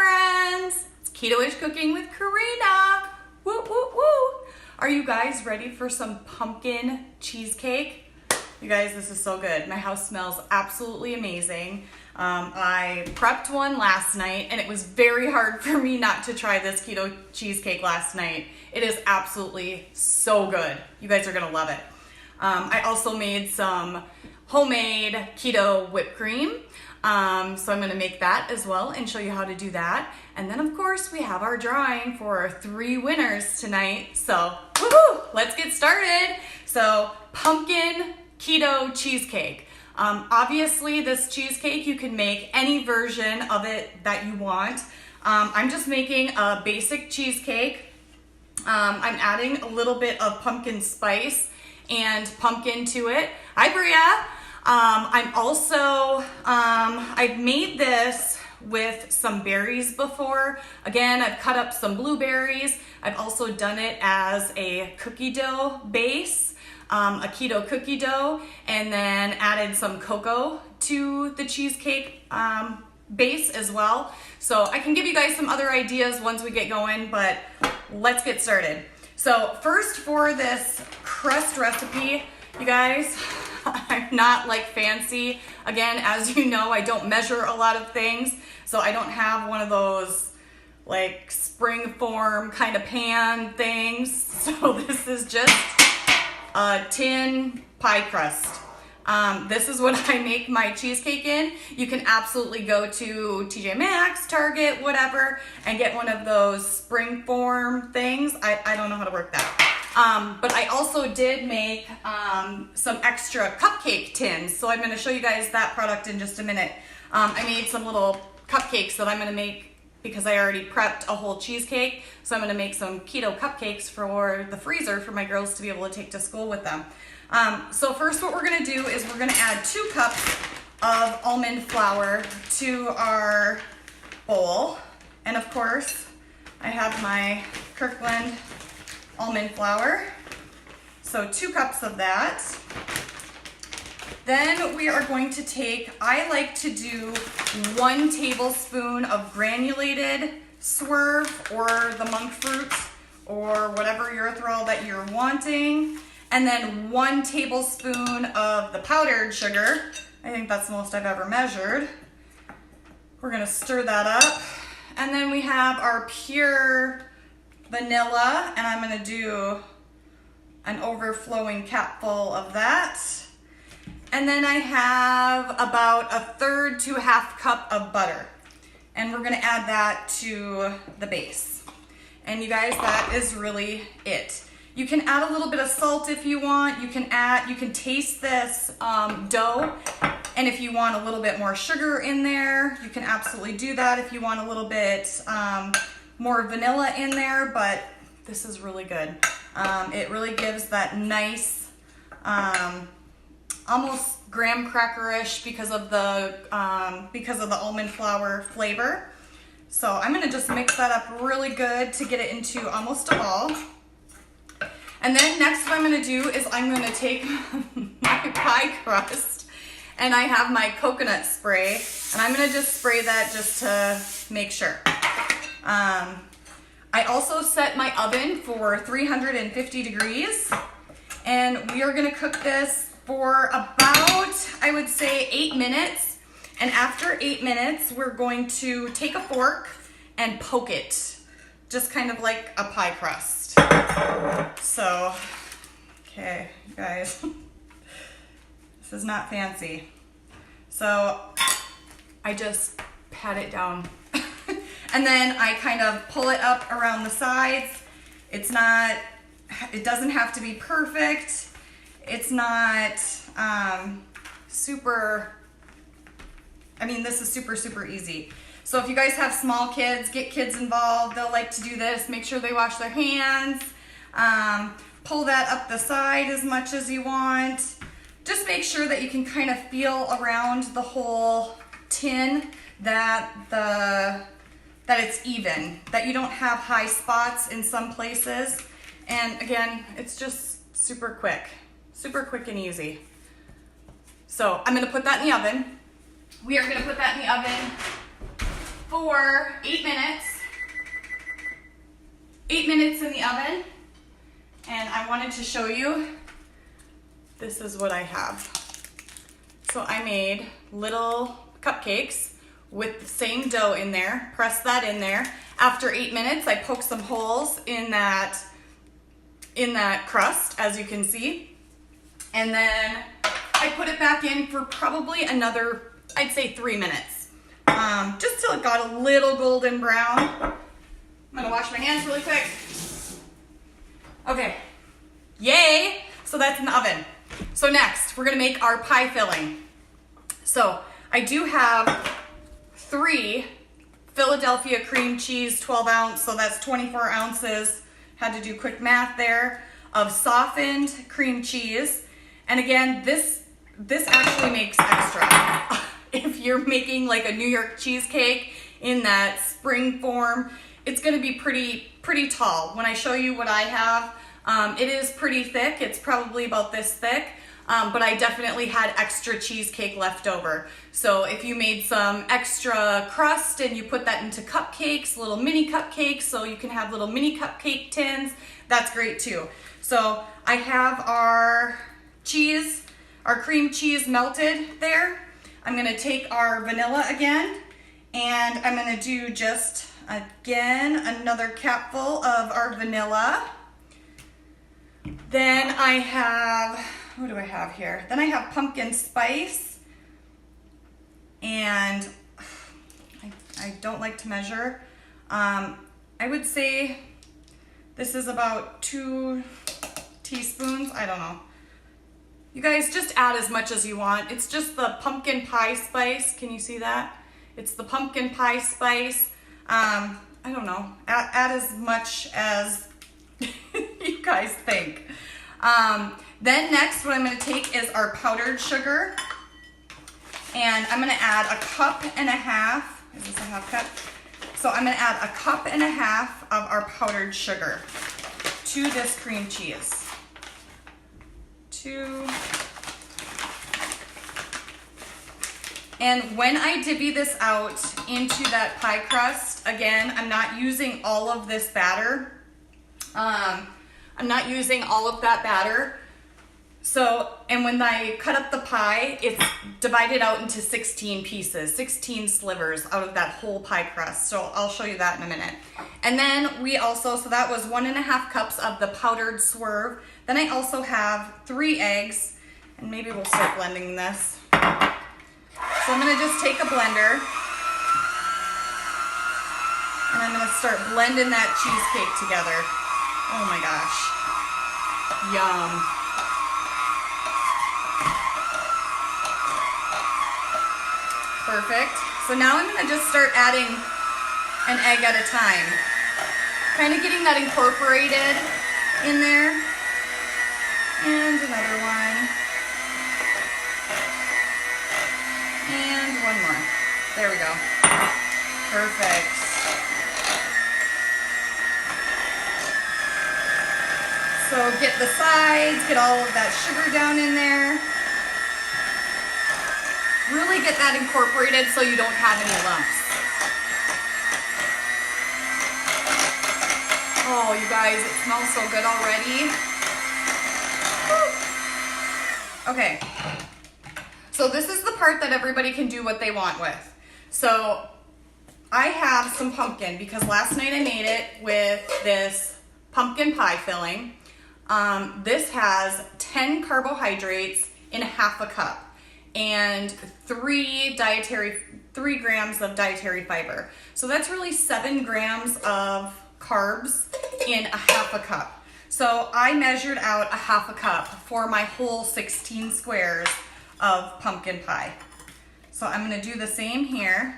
friends, it's Ketoish cooking with Corinna. Woo, woo, woo. Are you guys ready for some pumpkin cheesecake? You guys, this is so good. My house smells absolutely amazing. I prepped one last night and it was very hard for me not to try this keto cheesecake last night. It is absolutely so good. You guys are gonna love it. I also made some homemade keto whipped cream. So I'm gonna make that as well and show you how to do that. And then of course we have our drawing for our 3 winners tonight. So woohoo, let's get started. So pumpkin keto cheesecake. Obviously this cheesecake, you can make any version of it that you want. I'm just making a basic cheesecake. I'm adding a little bit of pumpkin spice and pumpkin to it. Hi Bria. I'm also, I've made this with some berries before. Again, I've cut up some blueberries. I've also done it as a cookie dough base, a keto cookie dough, and then added some cocoa to the cheesecake base as well. So I can give you guys some other ideas once we get going, but let's get started. So first for this crust recipe, you guys, I'm not like fancy. Again, as you know, I don't measure a lot of things. So I don't have one of those like spring form kind of pan things. So this is just a tin pie crust. This is what I make my cheesecake in. You can absolutely go to TJ Maxx, Target, whatever, and get one of those spring form things. I don't know how to work that. But I also did make some extra cupcake tins. So I'm going to show you guys that product in just a minute. I made some little cupcakes that I'm going to make because I already prepped a whole cheesecake. So I'm going to make some keto cupcakes for the freezer for my girls to be able to take to school with them. So first what we're going to do is we're going to add 2 cups of almond flour to our bowl. And of course, I have my Kirkland almond flour. So 2 cups of that. Then we are going to take, I like to do 1 tablespoon of granulated swerve or the monk fruit or whatever erythritol that you're wanting. And then 1 tablespoon of the powdered sugar. I think that's the most I've ever measured. We're gonna stir that up. And then we have our pure vanilla, and I'm gonna do an overflowing capful of that. And then I have about 1/3 to 1/2 cup of butter. And we're gonna add that to the base. And you guys, that is really it. You can add a little bit of salt if you want. You can taste this dough. And if you want a little bit more sugar in there, you can absolutely do that. If you want a little bit more vanilla in there, but this is really good. It really gives that nice, almost graham cracker-ish because of the almond flour flavor. So I'm gonna just mix that up really good to get it into almost a ball. And then next what I'm gonna do is I'm gonna take my pie crust and I have my coconut spray and I'm gonna just spray that just to make sure. I also set my oven for 350 degrees and we are gonna cook this for about, I would say 8 minutes. And after 8 minutes, we're going to take a fork and poke it, just kind of like a pie crust. So, okay, guys, this is not fancy. So I just pat it down and then I kind of pull it up around the sides. It doesn't have to be perfect. It's not super, I mean, this is super, super easy. So if you guys have small kids, get kids involved. They'll like to do this. Make sure they wash their hands. Pull that up the side as much as you want. Just make sure that you can kind of feel around the whole tin that it's even, that you don't have high spots in some places. And again, it's just super quick and easy. So I'm gonna put that in the oven. We are gonna put that in the oven for for 8 minutes. 8 minutes in the oven. And I wanted to show you, this is what I have. So I made little cupcakes with the same dough in there, pressed that in there. After 8 minutes, I poked some holes in that crust, as you can see. And then I put it back in for probably another, I'd say 3 minutes. Just till it got a little golden brown. I'm gonna wash my hands really quick. Okay, yay! So that's in the oven. So next, we're gonna make our pie filling. So I do have 3 Philadelphia cream cheese, 12 ounce, so that's 24 ounces. Had to do quick math there, of softened cream cheese. And again, this actually makes extra. If you're making like a New York cheesecake in that spring form, it's gonna be pretty tall. When I show you what I have, it is pretty thick. It's probably about this thick, but I definitely had extra cheesecake left over. So if you made some extra crust and you put that into cupcakes, little mini cupcakes, so you can have little mini cupcake tins, that's great too. So I have our cheese, our cream cheese melted there. I'm gonna take our vanilla again, and I'm gonna do just, again, another capful of our vanilla. Then I have, what do I have here? Then I have pumpkin spice, and I don't like to measure. I would say this is about 2 teaspoons, I don't know. You guys just add as much as you want. It's just the pumpkin pie spice. Can you see that? It's the pumpkin pie spice. I don't know, add as much as you guys think. Then next, what I'm gonna take is our powdered sugar. And I'm gonna add 1.5 cups. Is this a half cup? So I'm gonna add 1.5 cups of our powdered sugar to this cream cheese. 2. And when I divvy this out into that pie crust, again, I'm not using all of this batter. I'm not using all of that batter. So, and when I cut up the pie, it's divided out into 16 pieces, 16 slivers out of that whole pie crust. So I'll show you that in a minute. And then we also, so that was 1.5 cups of the powdered swerve. Then I also have 3 eggs, and maybe we'll start blending this. So I'm gonna just take a blender, and I'm gonna start blending that cheesecake together. Oh my gosh, yum. Perfect. So now I'm gonna just start adding an egg at a time. Kind of getting that incorporated in there. And another one. And one more. There we go. Perfect. So get the sides, get all of that sugar down in there. Really get that incorporated so you don't have any lumps. Oh, you guys, it smells so good already. Woo. Okay, so this is the part that everybody can do what they want with. So I have some pumpkin because last night I made it with this pumpkin pie filling. This has 10 carbohydrates in 1/2 cup. And 3 grams of dietary fiber. So that's really 7 grams of carbs in 1/2 cup. So I measured out 1/2 cup for my whole 16 squares of pumpkin pie. So I'm gonna do the same here.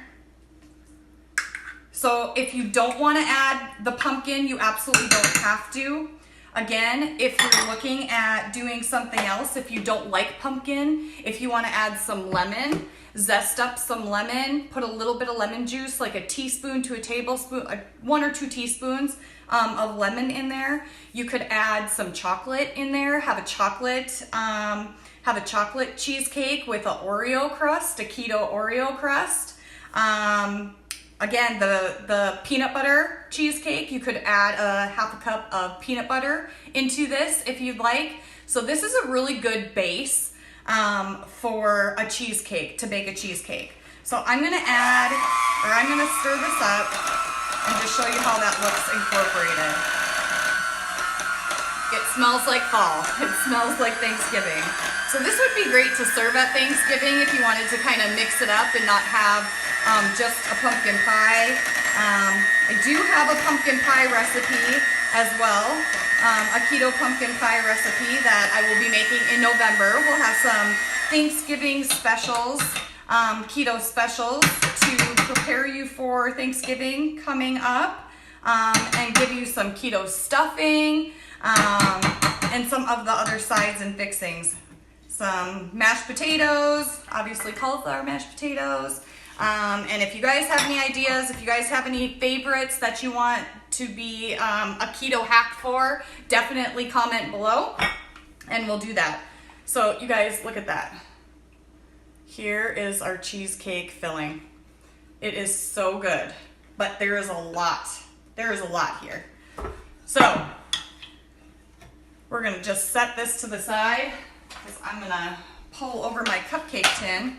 So if you don't wanna add the pumpkin, you absolutely don't have to. Again, if you're looking at doing something else, if you don't like pumpkin, if you want to add some lemon, zest up some lemon, put a little bit of lemon juice, like a teaspoon to a tablespoon, 1 or 2 teaspoons of lemon in there. You could add some chocolate in there, have a chocolate cheesecake with an Oreo crust, a keto Oreo crust. Again, the peanut butter cheesecake, you could add a half a cup of peanut butter into this if you'd like. So this is a really good base for a cheesecake, to bake a cheesecake. So I'm gonna stir this up and just show you how that looks incorporated. It smells like fall. It smells like Thanksgiving. So this would be great to serve at Thanksgiving if you wanted to kind of mix it up and not have just a pumpkin pie. I do have a pumpkin pie recipe as well, a keto pumpkin pie recipe that I will be making in November. We'll have some Thanksgiving specials, keto specials to prepare you for Thanksgiving coming up, and give you some keto stuffing, and some of the other sides and fixings. Some mashed potatoes, obviously cauliflower mashed potatoes. And if you guys have any ideas, if you guys have any favorites that you want to be a keto hack for, definitely comment below and we'll do that. So you guys, look at that. Here is our cheesecake filling. It is so good, but there is a lot. There is a lot here. So we're gonna just set this to the side because I'm gonna pull over my cupcake tin.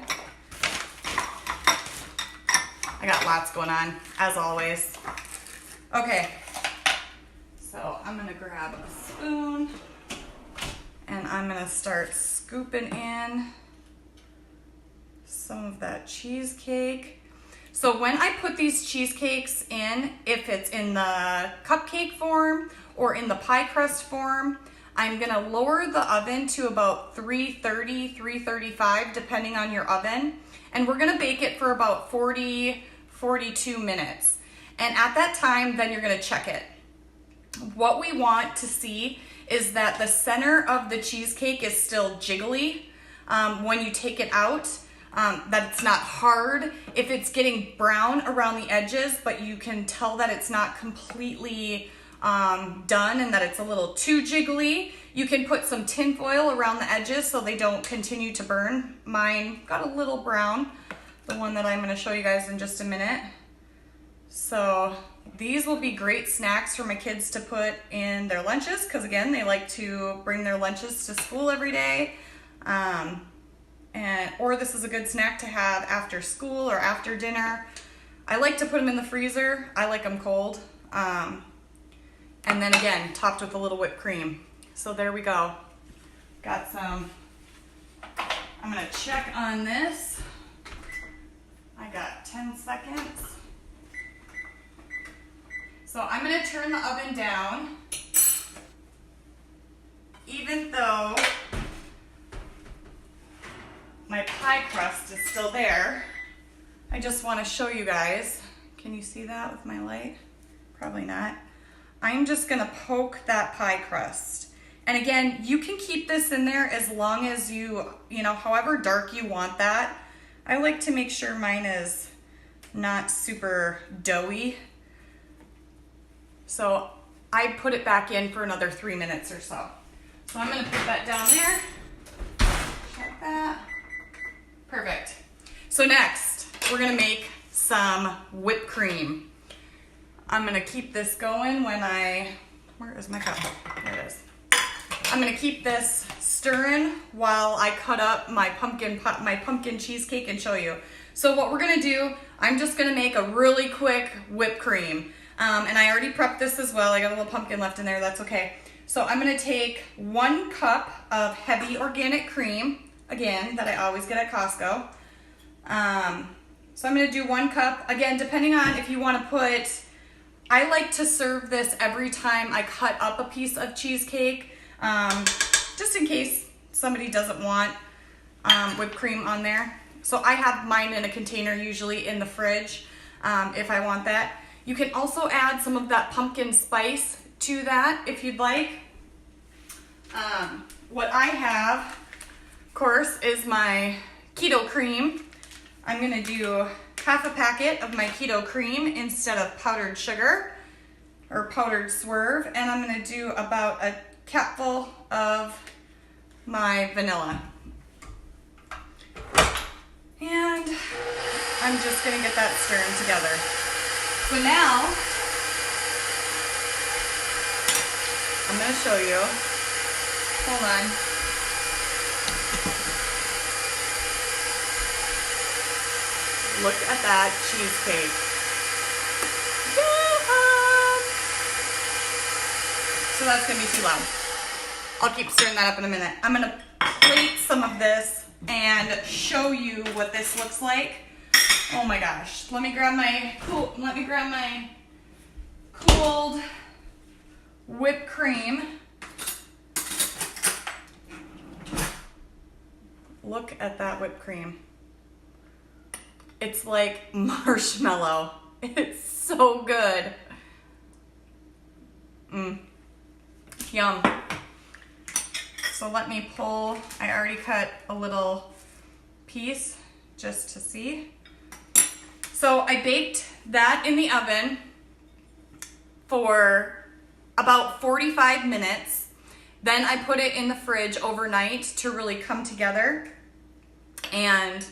I got lots going on, as always. Okay, so I'm gonna grab a spoon and I'm gonna start scooping in some of that cheesecake. So when I put these cheesecakes in, if it's in the cupcake form or in the pie crust form, I'm gonna lower the oven to about 330, 335, depending on your oven. And we're gonna bake it for about 42 minutes. And at that time, then you're gonna check it. What we want to see is that the center of the cheesecake is still jiggly when you take it out, that it's not hard. If it's getting brown around the edges, but you can tell that it's not completely done and that it's a little too jiggly, you can put some tin foil around the edges so they don't continue to burn. Mine got a little brown, the one that I'm gonna show you guys in just a minute. So these will be great snacks for my kids to put in their lunches, because again, they like to bring their lunches to school every day. Or this is a good snack to have after school or after dinner. I like to put them in the freezer. I like them cold. And then again, topped with a little whipped cream. So there we go. Got some, I'm gonna check on this. I got 10 seconds. So I'm gonna turn the oven down. Even though my pie crust is still there, I just wanna show you guys. Can you see that with my light? Probably not. I'm just gonna poke that pie crust. And again, you can keep this in there as long as you know, however dark you want that. I like to make sure mine is not super doughy. So I put it back in for another 3 minutes or so. So I'm gonna put that down there. Check that. Perfect. So next, we're gonna make some whipped cream. I'm gonna keep this going when where is my cup? There it is. I'm gonna keep this stirring while I cut up my pumpkin cheesecake and show you. So what we're gonna do, I'm just gonna make a really quick whipped cream. And I already prepped this as well. I got a little pumpkin left in there, that's okay. So I'm gonna take 1 cup of heavy organic cream, again, that I always get at Costco. So I'm gonna do 1 cup, again, depending on if you wanna put, I like to serve this every time I cut up a piece of cheesecake, just in case somebody doesn't want whipped cream on there. So I have mine in a container, usually in the fridge, if I want that. You can also add some of that pumpkin spice to that if you'd like. What I have, of course, is my Keto Kreme. I'm gonna do half a packet of my Keto Kreme instead of powdered sugar or powdered swerve, and I'm gonna do about a cupful of my vanilla. And I'm just gonna get that stirring together. So now, I'm gonna show you. Hold on. Look at that cheesecake. Yeah! So that's gonna be too loud. I'll keep stirring that up in a minute. I'm gonna plate some of this and show you what this looks like. Oh my gosh. Let me grab my cooled whipped cream. Look at that whipped cream. It's like marshmallow. It's so good. Yum. So let me pull, I already cut a little piece just to see. So I baked that in the oven for about 45 minutes. Then I put it in the fridge overnight to really come together. And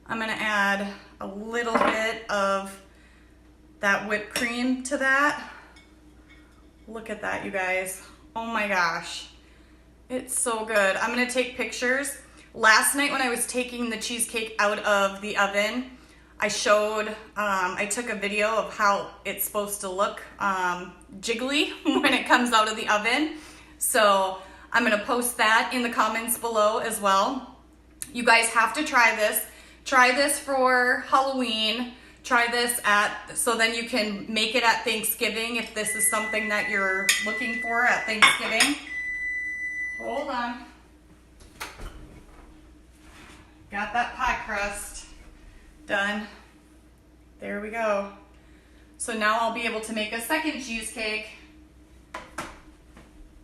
I'm gonna add a little bit of that whipped cream to that. Look at that, you guys. Oh my gosh. It's so good. I'm gonna take pictures. Last night when I was taking the cheesecake out of the oven, I showed, I took a video of how it's supposed to look jiggly when it comes out of the oven. So I'm gonna post that in the comments below as well. You guys have to try this. Try this for Halloween. Try this so then you can make it at Thanksgiving if this is something that you're looking for at Thanksgiving. Hold on. Got that pie crust done. There we go. So now I'll be able to make a second cheesecake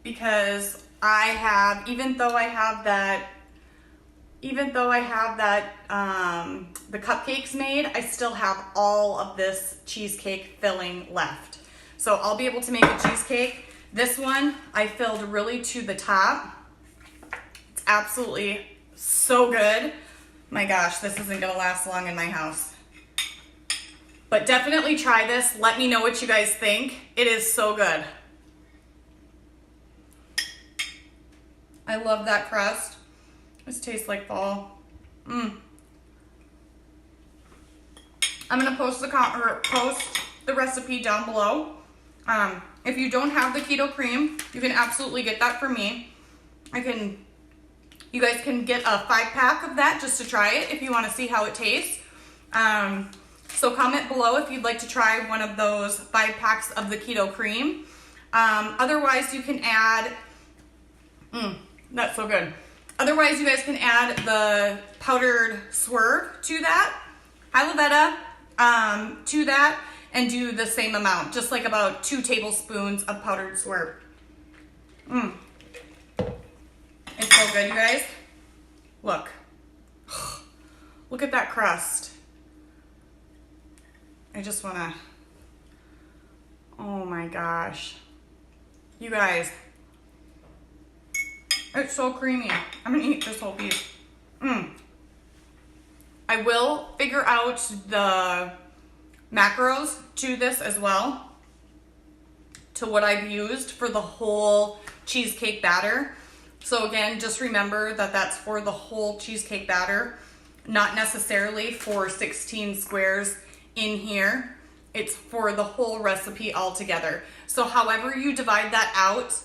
because I have, even though I have the cupcakes made, I still have all of this cheesecake filling left. So I'll be able to make a cheesecake. This one I filled really to the top. It's absolutely so good. My gosh, this isn't gonna last long in my house. But definitely try this. Let me know what you guys think. It is so good. I love that crust. This tastes like fall. I'm gonna post the recipe down below. If you don't have the Keto Kreme, you can absolutely get that for me. You guys can get a 5-pack of that just to try it if you want to see how it tastes. So comment below if you'd like to try one of those 5 packs of the Keto Kreme. Otherwise, you can add, that's so good. Otherwise, you guys can add the powdered swerve to that, Lavetta, to that, and do the same amount, just like about 2 tablespoons of powdered swerve. It's so good, you guys. Look. Look at that crust. I just wanna, oh my gosh. You guys, it's so creamy. I'm gonna eat this whole piece. I will figure out the macros to this as well, to what I've used for the whole cheesecake batter. So again, just remember that that's for the whole cheesecake batter, not necessarily for 16 squares in here. It's for the whole recipe altogether. So however you divide that out,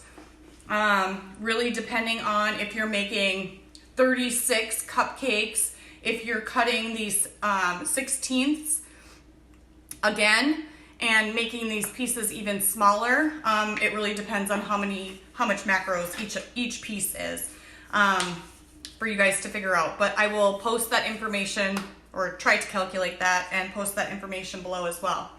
really depending on if you're making 36 cupcakes, if you're cutting these 16ths again and making these pieces even smaller, it really depends on how much macros each piece is for you guys to figure out. But I will post that information, or try to calculate that and post that information below as well.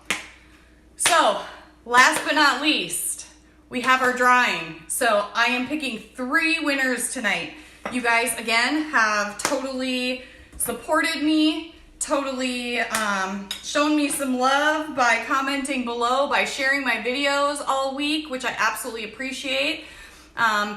So last but not least, we have our drawing. So I am picking 3 winners tonight. You guys, again, have totally supported me, totally shown me some love by commenting below, by sharing my videos all week, which I absolutely appreciate.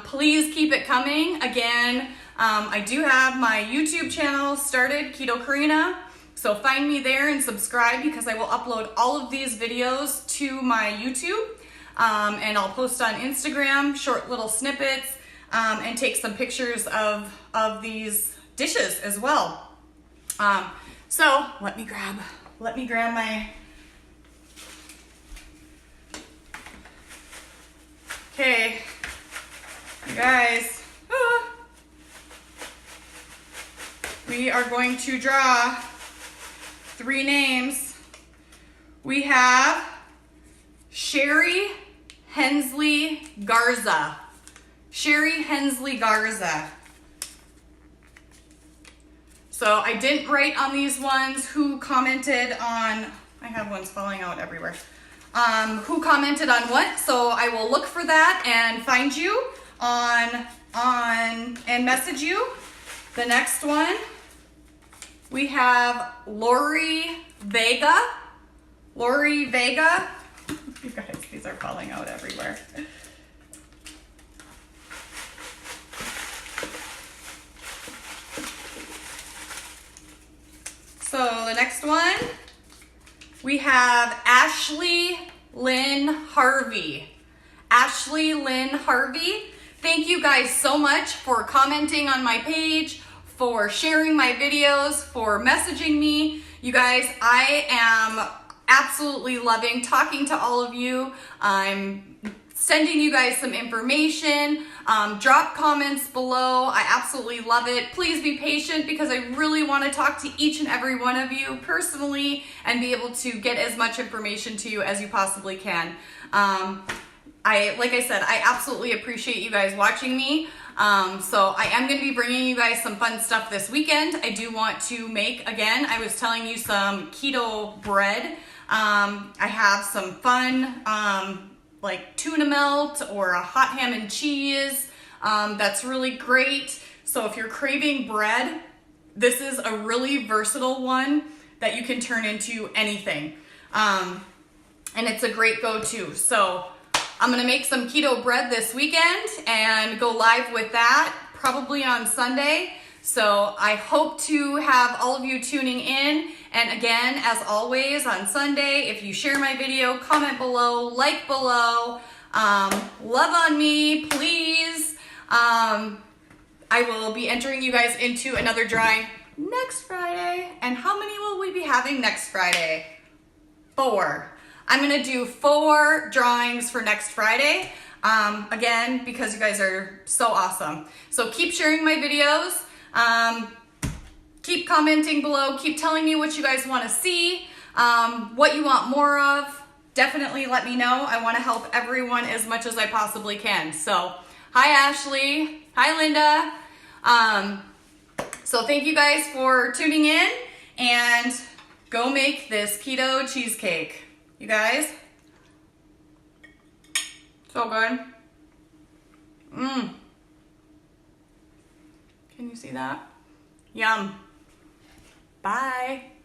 Please keep it coming. Again, I do have my YouTube channel started, Keto Krena. So find me there and subscribe because I will upload all of these videos to my YouTube. And I'll post on Instagram short little snippets and take some pictures of these dishes as well. So let me grab my, okay, you guys, we are going to draw 3 names. We have Sherry Hensley Garza. Sherry Hensley Garza. So I didn't write on these ones who commented on, I have ones falling out everywhere. Who commented on what, so I will look for that and find you and message you. The next one, we have Lori Vega. Lori Vega. You guys, these are falling out everywhere. So the next one, we have Ashley Lynn Harvey. Ashley Lynn Harvey. Thank you guys so much for commenting on my page, for sharing my videos, for messaging me. You guys, I am absolutely loving talking to all of you. I'm sending you guys some information. Drop comments below. I absolutely love it. Please be patient because I really want to talk to each and every one of you personally and be able to get as much information to you as you possibly can. Like I said, I absolutely appreciate you guys watching me. So I am going to be bringing you guys some fun stuff this weekend. I do want to make, again, I was telling you, some keto bread. I have some fun, like tuna melt or a hot ham and cheese. That's really great. So if you're craving bread, this is a really versatile one that you can turn into anything. And it's a great go-to. So I'm gonna make some keto bread this weekend and go live with that probably on Sunday. So I hope to have all of you tuning in. And again, as always, on Sunday, if you share my video, comment below, like below, love on me, please. I will be entering you guys into another drawing next Friday. And how many will we be having next Friday? 4. I'm gonna do 4 drawings for next Friday. Again, because you guys are so awesome. So keep sharing my videos. Keep commenting below. Keep telling me what you guys want to see, what you want more of. Definitely let me know. I want to help everyone as much as I possibly can. So, hi Ashley. Hi Linda. So thank you guys for tuning in, and go make this keto cheesecake. You guys, so good. Can you see that? Yum. Bye.